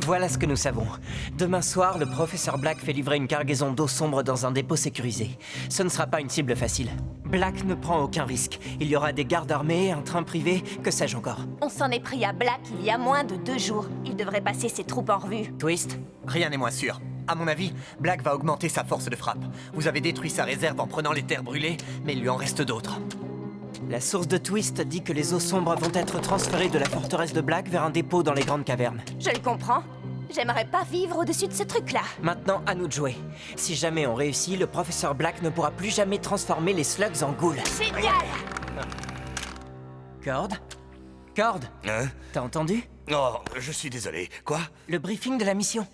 A: Voilà ce que nous savons. Demain soir, le professeur Black fait livrer une cargaison d'eau sombre dans un dépôt sécurisé. Ce ne sera pas une cible facile. Black ne prend aucun risque. Il y aura des gardes armés, un train privé, que sais-je encore.
B: On s'en est pris à Black il y a moins de 2 jours. Il devrait passer ses troupes en revue.
A: Twist?
I: Rien n'est moins sûr. À mon avis, Black va augmenter sa force de frappe. Vous avez détruit sa réserve en prenant les terres brûlées, mais il lui en reste d'autres.
A: La source de Twist dit que les eaux sombres vont être transférées de la forteresse de Black vers un dépôt dans les grandes cavernes.
B: Je le comprends. J'aimerais pas vivre au-dessus de ce truc-là.
A: Maintenant, à nous de jouer. Si jamais on réussit, le professeur Black ne pourra plus jamais transformer les slugs en ghouls.
B: Génial!
A: Cord? Cord?
H: Hein?
A: T'as entendu?
H: Oh, je suis désolé. Quoi?
A: Le briefing de la mission.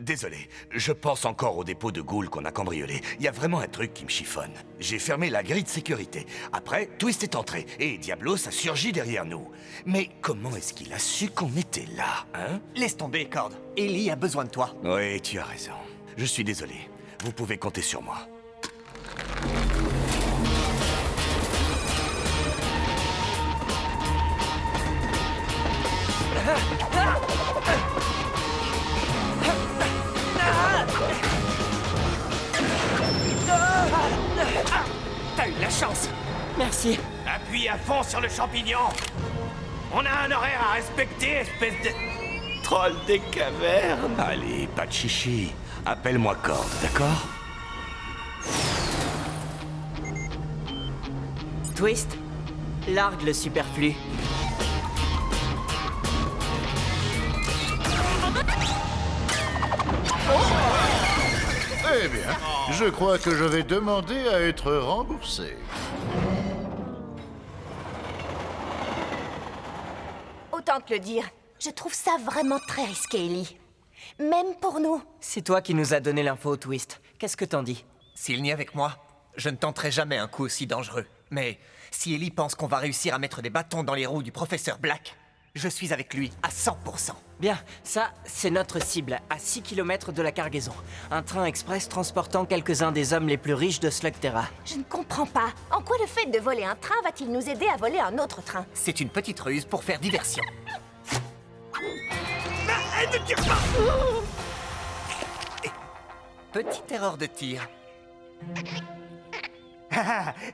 H: Désolé. Je pense encore au dépôt de ghouls qu'on a cambriolé. Il y a vraiment un truc qui me chiffonne. J'ai fermé la grille de sécurité. Après, Twist est entré et Diablos a surgi derrière nous. Mais comment est-ce qu'il a su qu'on était là, hein?
I: Laisse tomber, Cord. Ellie a besoin de toi.
H: Oui, tu as raison. Je suis désolé. Vous pouvez compter sur moi.
A: T'as eu de la chance. Merci.
C: Appuie à fond sur le champignon. On a un horaire à respecter, espèce de... troll des cavernes.
H: Allez, pas de chichi. Appelle-moi Cord, d'accord?
A: Twist, largue le superflu.
J: Eh bien, je crois que je vais demander à être remboursé.
B: Autant te le dire, je trouve ça vraiment très risqué, Ellie. Même pour nous.
A: C'est toi qui nous as donné l'info, Twist. Qu'est-ce que t'en dis?
I: S'il n'y est avec moi, je ne tenterai jamais un coup aussi dangereux. Mais si Ellie pense qu'on va réussir à mettre des bâtons dans les roues du professeur Black, je suis avec lui à 100%.
A: Bien, ça, c'est notre cible, à 6 km de la cargaison. Un train express transportant quelques-uns des hommes les plus riches de Slugterra.
B: Je ne comprends pas. En quoi le fait de voler un train va-t-il nous aider à voler un autre train?
I: C'est une petite ruse pour faire diversion.
D: Ne tire pas!
I: Petite erreur de tir.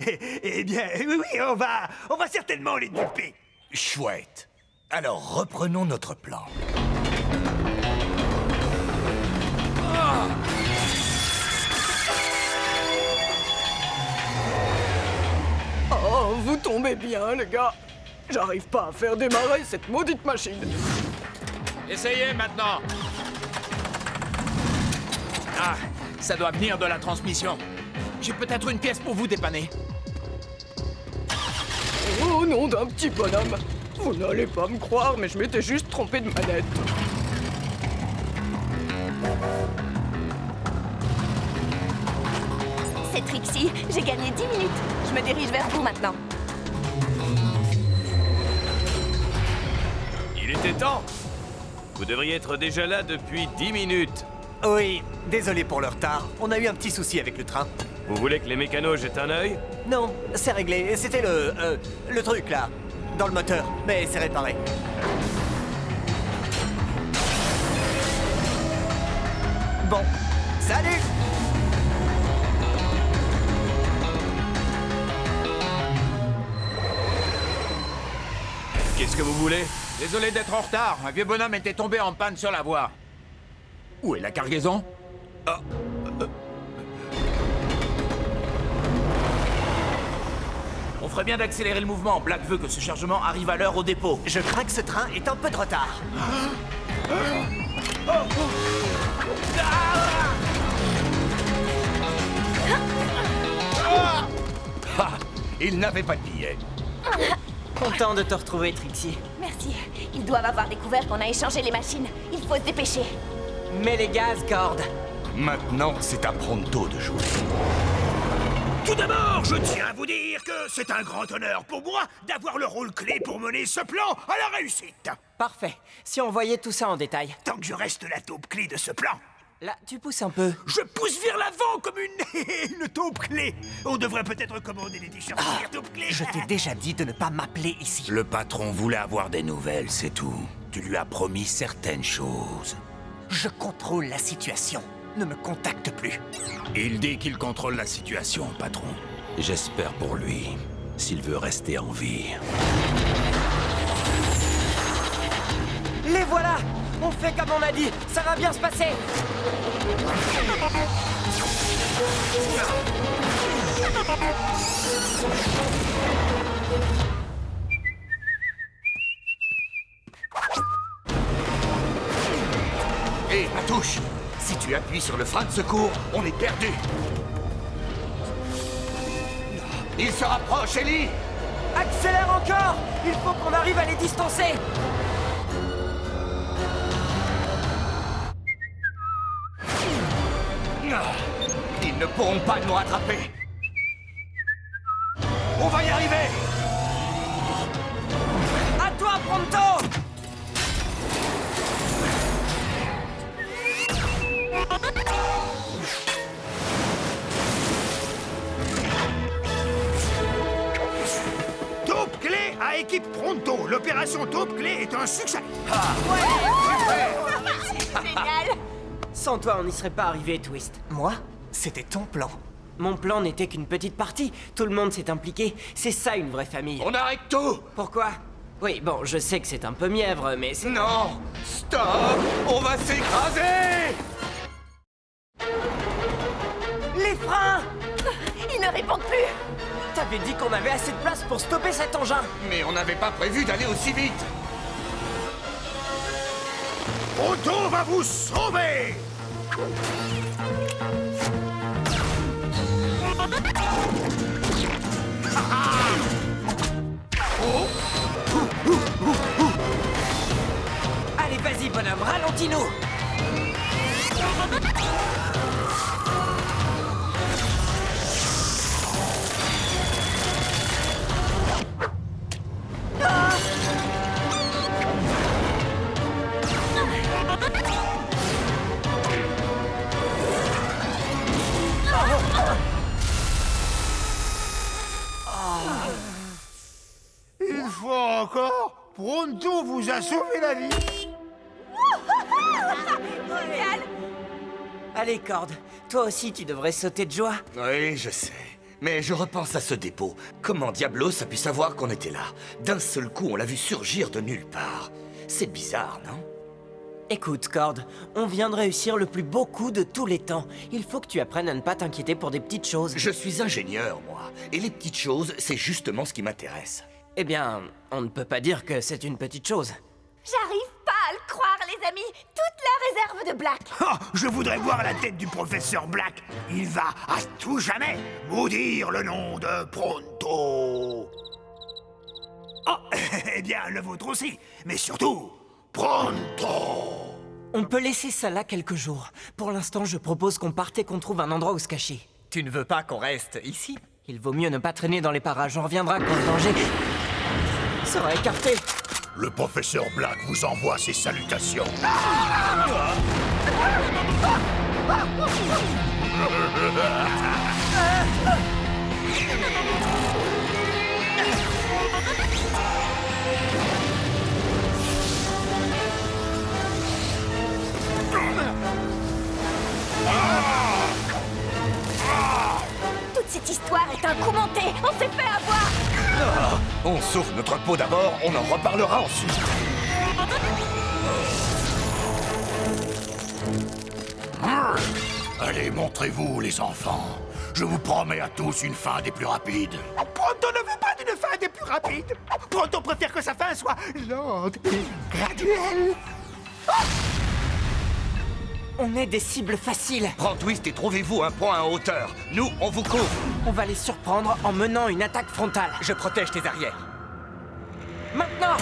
D: Eh bien, oui, on va certainement les duper.
H: Chouette. Alors, reprenons notre plan.
K: Oh, vous tombez bien, les gars. J'arrive pas à faire démarrer cette maudite machine.
E: Essayez maintenant. Ah, ça doit venir de la transmission. J'ai peut-être une pièce pour vous dépanner.
K: Oh, nom d'un petit bonhomme. Vous n'allez pas me croire, mais je m'étais juste trompé de manette.
B: C'est Trixie. J'ai gagné 10 minutes. Je me dirige vers vous maintenant.
C: Il était temps. Vous devriez être déjà là depuis 10 minutes.
I: Oui, désolé pour le retard. On a eu un petit souci avec le train.
C: Vous voulez que les mécanos jettent un œil?
I: Non, c'est réglé. C'était le truc, là. Dans le moteur. Mais c'est réparé. Bon. Salut!
C: Qu'est-ce que vous voulez?
E: Désolé d'être en retard. Un vieux bonhomme était tombé en panne sur la voie. Où est la cargaison?
C: On ferait bien d'accélérer le mouvement. Black veut que ce chargement arrive à l'heure au dépôt.
I: Je crains que ce train ait un peu de retard.
H: Ah! Il n'avait pas de billet.
A: Content de te retrouver, Trixie.
B: Merci. Ils doivent avoir découvert qu'on a échangé les machines. Il faut se dépêcher.
A: Mets les gaz, Cord.
H: Maintenant, c'est à Pronto de jouer.
D: Tout d'abord, je tiens à vous dire que c'est un grand honneur pour moi d'avoir le rôle clé pour mener ce plan à la réussite.
A: Parfait. Si on voyait tout ça en détail.
D: Tant que je reste la taupe clé de ce plan.
A: Là, tu pousses un peu.
D: Je pousse vers l'avant comme une taupe clé. On devrait peut-être commander les t-shirts taupe clé.
I: Je t'ai déjà dit de ne pas m'appeler ici.
E: Le patron voulait avoir des nouvelles, c'est tout. Tu lui as promis certaines choses.
I: Je contrôle la situation. Ne me contacte plus.
E: Il dit qu'il contrôle la situation, patron. J'espère pour lui, s'il veut rester en vie.
A: Les voilà! On fait comme on a dit. Ça va bien se passer.
H: Hé, Matouche! Si tu appuies sur le frein de secours, on est perdu. Il se rapproche, Ellie!
A: Accélère encore! Il faut qu'on arrive à les distancer.
H: Ils ne pourront pas nous rattraper. On va y arriver!
A: À toi, Pronto!
D: Taupe clé à équipe Pronto. L'opération Taupe clé est un succès.
B: Génial.
A: Sans toi, on n'y serait pas arrivé, Twist.
I: Moi, c'était ton plan.
A: Mon plan n'était qu'une petite partie. Tout le monde s'est impliqué. C'est ça, une vraie famille.
H: On arrête tout!
A: Pourquoi? Oui, bon, je sais que c'est un peu mièvre, mais c'est...
H: Non! Stop! On va s'écraser!
A: Les freins!
B: Ils ne répondent plus.
A: T'avais dit qu'on avait assez de place pour stopper cet engin.
H: Mais on n'avait pas prévu d'aller aussi vite!
D: Pronto va vous sauver.
A: Allez, vas-y, bonhomme, ralentis-nous.
D: encore, Pronto vous a sauvé la vie.
B: Génial!
A: Allez, Cord, toi aussi tu devrais sauter de joie.
H: Oui, je sais. Mais je repense à ce dépôt. Comment Diablos a pu savoir qu'on était là? D'un seul coup, on l'a vu surgir de nulle part. C'est bizarre, non?
A: Écoute, Cord, on vient de réussir le plus beau coup de tous les temps. Il faut que tu apprennes à ne pas t'inquiéter pour des petites choses.
H: Je suis ingénieur, moi. Et les petites choses, c'est justement ce qui m'intéresse.
A: Eh bien, on ne peut pas dire que c'est une petite chose.
B: J'arrive pas à le croire, les amis. Toute la réserve de Black.
D: Oh, je voudrais voir la tête du professeur Black. Il va à tout jamais maudire le nom de Pronto. Oh, eh bien, le vôtre aussi. Mais surtout, Pronto.
A: On peut laisser ça là quelques jours. Pour l'instant, je propose qu'on parte et qu'on trouve un endroit où se cacher.
I: Tu ne veux pas qu'on reste ici?
A: Il vaut mieux ne pas traîner dans les parages. On reviendra quand le danger sera écarté.
J: Le professeur Black vous envoie ses salutations.
B: Toute cette histoire est un coup monté. On s'est fait avoir.
H: On sauve notre peau d'abord, on en reparlera ensuite.
J: Allez, montrez-vous, les enfants. Je vous promets à tous une fin des plus rapides.
D: Pronto ne veut pas d'une fin des plus rapides. Pronto préfère que sa fin soit lente et graduelle.
A: On est des cibles faciles.
H: Prends Twist et trouvez-vous un point en hauteur. Nous, on vous couvre.
A: On va les surprendre en menant une attaque frontale.
I: Je protège tes arrières.
A: Maintenant!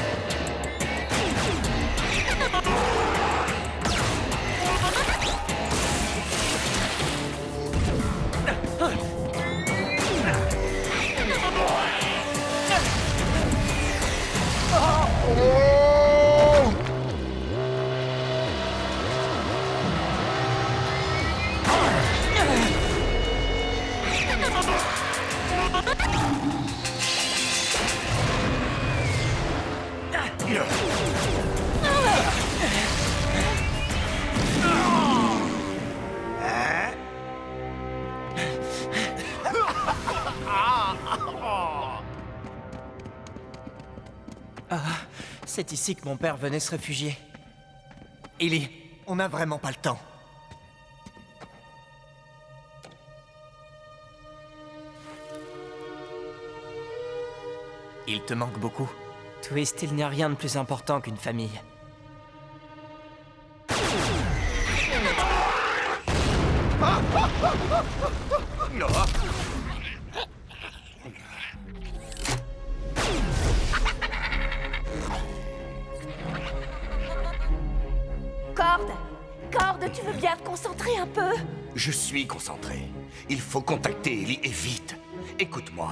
A: C'est ici que mon père venait se réfugier.
I: Ellie, on n'a vraiment pas le temps. Il te manque beaucoup?
A: Twist, il n'y a rien de plus important qu'une famille.
B: Corde, tu veux bien te concentrer un peu?
H: Je suis concentré. Il faut contacter Ellie et vite. Écoute-moi.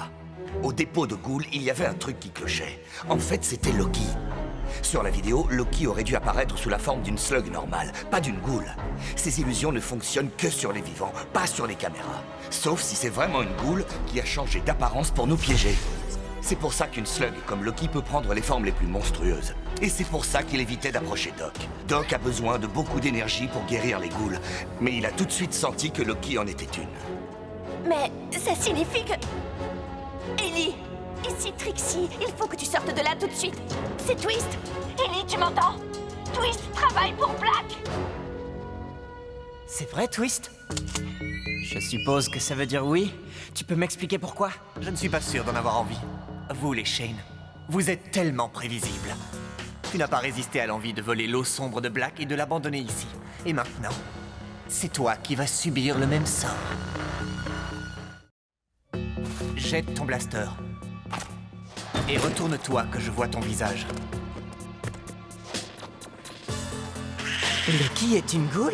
H: Au dépôt de Ghoul, il y avait un truc qui clochait. En fait, c'était Loki. Sur la vidéo, Loki aurait dû apparaître sous la forme d'une slug normale, pas d'une Ghoul. Ces illusions ne fonctionnent que sur les vivants, pas sur les caméras. Sauf si c'est vraiment une Ghoul qui a changé d'apparence pour nous piéger. C'est pour ça qu'une slug comme Loki peut prendre les formes les plus monstrueuses. Et c'est pour ça qu'il évitait d'approcher Doc. Doc a besoin de beaucoup d'énergie pour guérir les ghouls, mais il a tout de suite senti que Loki en était une.
B: Mais ça signifie que... Ellie, ici Trixie, il faut que tu sortes de là tout de suite. C'est Twist. Ellie, tu m'entends? Twist travaille pour Black.
A: C'est vrai, Twist? Je suppose que ça veut dire oui. Tu peux m'expliquer pourquoi?
I: Je ne suis pas sûr d'en avoir envie. Vous, les Shane, vous êtes tellement prévisibles. Tu n'as pas résisté à l'envie de voler l'eau sombre de Black et de l'abandonner ici. Et maintenant, c'est toi qui vas subir le même sort. Jette ton blaster. Et retourne-toi que je vois ton visage.
A: Loki est une ghoul?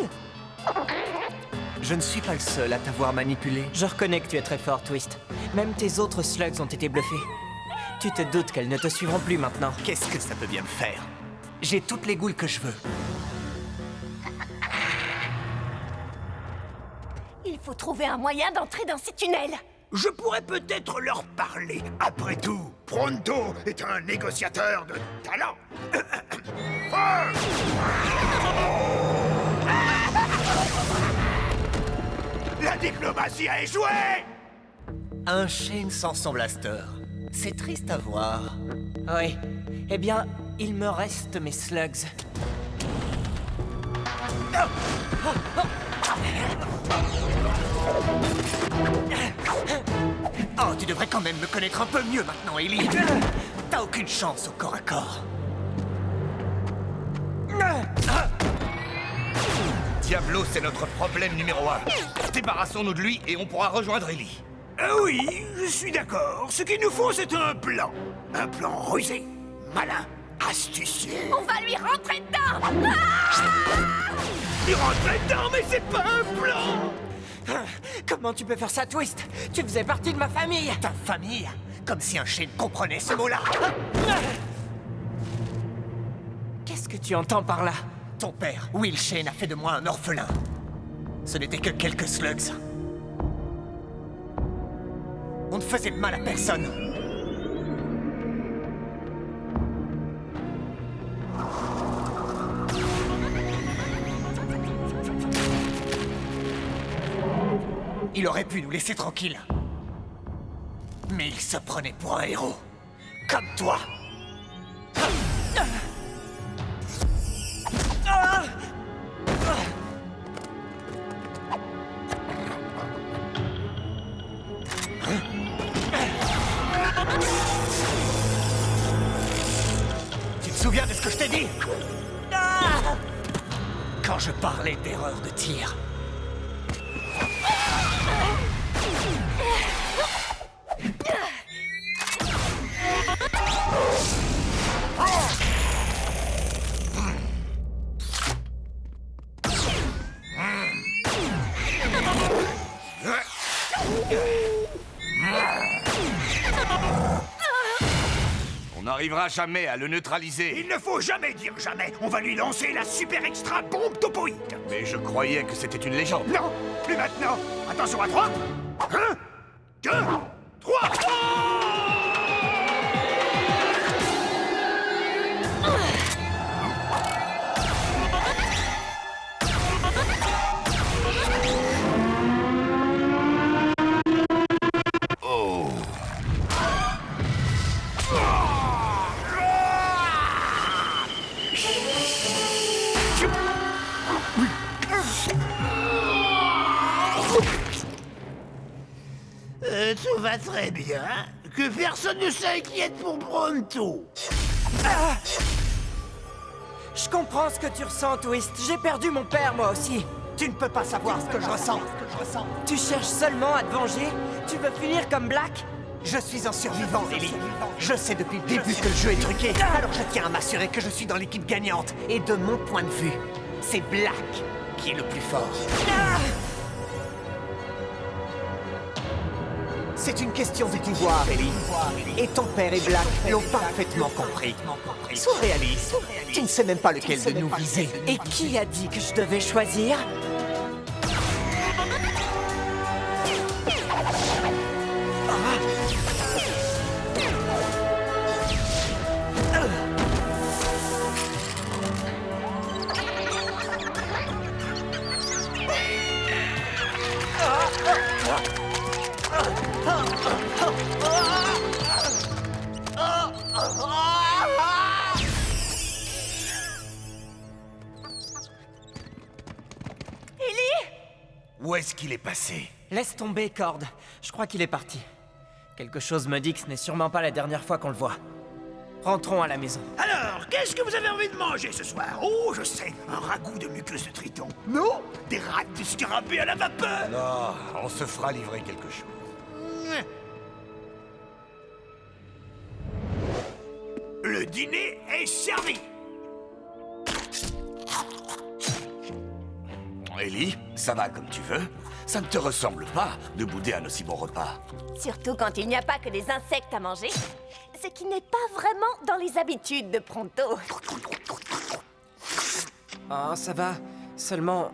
I: Je ne suis pas le seul à t'avoir manipulé.
A: Je reconnais que tu es très fort, Twist. Même tes autres slugs ont été bluffés. Tu te doutes qu'elles ne te suivront plus maintenant.
I: Qu'est-ce que ça peut bien me faire? J'ai toutes les ghouls que je veux.
B: Il faut trouver un moyen d'entrer dans ces tunnels.
D: je pourrais peut-être leur parler. Après tout, Pronto est un négociateur de talent. La diplomatie a échoué!
I: Un Shane sans son blaster. C'est triste à voir.
A: Oui. Eh bien, il me reste mes slugs.
I: Oh, tu devrais quand même me connaître un peu mieux maintenant, Ellie. T'as aucune chance au corps à corps.
H: Diablo, c'est notre problème numéro 1. Débarrassons-nous de lui et on pourra rejoindre Ellie.
D: Oui, je suis d'accord. Ce qu'il nous faut, c'est un plan. Un plan rusé, malin, astucieux.
B: On va lui rentrer dedans.
D: Il rentrait dedans, mais c'est pas un plan!
A: Comment tu peux faire ça, Twist? Tu faisais partie de ma famille.
I: Ta famille? Comme si un Shane comprenait ce mot-là.
A: Qu'est-ce que tu entends par là?
I: Ton père, Will Shane, a fait de moi un orphelin. Ce n'était que quelques slugs. On ne faisait de mal à personne. Il aurait pu nous laisser tranquilles. Mais il se prenait pour un héros. Comme toi. Tu te souviens de ce que je t'ai dit? Quand je parlais d'erreur de tir.
H: On n'arrivera jamais à le neutraliser.
D: Il ne faut jamais dire jamais. On va lui lancer la super extra bombe topoïde.
H: Mais je croyais que c'était une légende.
D: Non, plus maintenant. Attention à 3. 1, 2, 3. Tout va très bien. Que personne ne s'inquiète pour Pronto.
A: Je comprends ce que tu ressens, Twist. J'ai perdu mon père, moi aussi.
I: Tu ne peux pas savoir ce que je ressens.
A: Tu cherches seulement à te venger? Tu veux finir comme Black?
I: Je suis un survivant, Ellie. Je sais depuis le début que le jeu est truqué. Alors je tiens à m'assurer que je suis dans l'équipe gagnante. Et de mon point de vue, c'est Black qui est le plus fort. C'est une question de pouvoir, Ellie. Et ton père et Black l'ont parfaitement compris. Sois réaliste. Tu ne sais même pas lequel de nous viser.
A: Et qui a dit que je devais choisir?
H: Où est-ce qu'il est passé?
A: Laisse tomber, Cord. Je crois qu'il est parti. Quelque chose me dit que ce n'est sûrement pas la dernière fois qu'on le voit. Rentrons à la maison.
D: Alors, qu'est-ce que vous avez envie de manger ce soir? Oh, je sais, un ragoût de muqueuse de triton. Non, des rats de scarabée à la vapeur.
H: Non, on se fera livrer quelque chose.
D: Le dîner est servi.
H: Ellie, ça va comme tu veux. Ça ne te ressemble pas de bouder un aussi bon repas.
B: Surtout quand il n'y a pas que des insectes à manger. Ce qui n'est pas vraiment dans les habitudes de Pronto.
A: Ah, ça va. Seulement,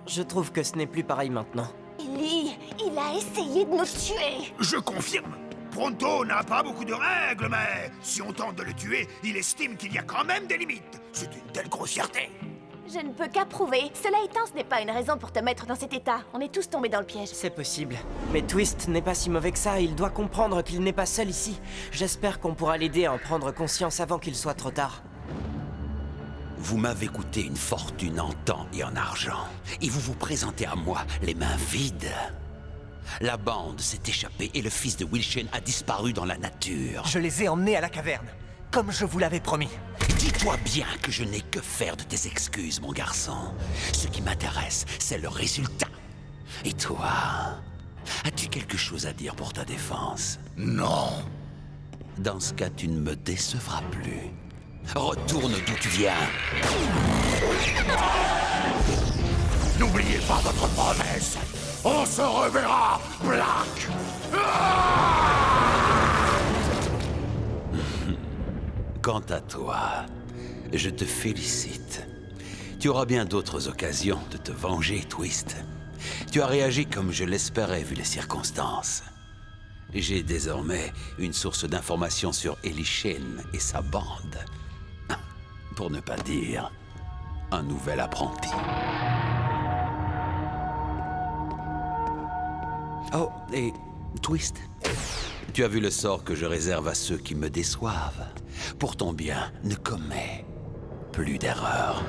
A: je trouve que ce n'est plus pareil maintenant.
B: Il Il a essayé de nous tuer.
D: Je confirme. Pronto n'a pas beaucoup de règles, mais si on tente de le tuer, il estime qu'il y a quand même des limites. C'est une telle grossièreté.
B: Je ne peux qu'approuver. Cela étant, ce n'est pas une raison pour te mettre dans cet état. On est tous tombés dans le piège.
A: C'est possible. Mais Twist n'est pas si mauvais que ça, il doit comprendre qu'il n'est pas seul ici. J'espère qu'on pourra l'aider à en prendre conscience avant qu'il soit trop tard.
L: Vous m'avez coûté une fortune en temps et en argent. Et vous vous présentez à moi les mains vides. La bande s'est échappée et le fils de Wilshen a disparu dans la nature.
I: Je les ai emmenés à la caverne, comme je vous l'avais promis.
L: Dis-toi bien que je n'ai que faire de tes excuses, mon garçon. Ce qui m'intéresse, c'est le résultat. Et toi, as-tu quelque chose à dire pour ta défense?
J: Non.
L: Dans ce cas, tu ne me décevras plus. Retourne d'où tu viens.
H: N'oubliez pas votre promesse. On se reverra, Black.
L: Quant à toi, je te félicite. Tu auras bien d'autres occasions de te venger, Twist. Tu as réagi comme je l'espérais vu les circonstances. J'ai désormais une source d'informations sur Elishen et sa bande. Pour ne pas dire un nouvel apprenti. Oh, et Twist, tu as vu le sort que je réserve à ceux qui me déçoivent. Pour ton bien, ne commets plus d'erreurs.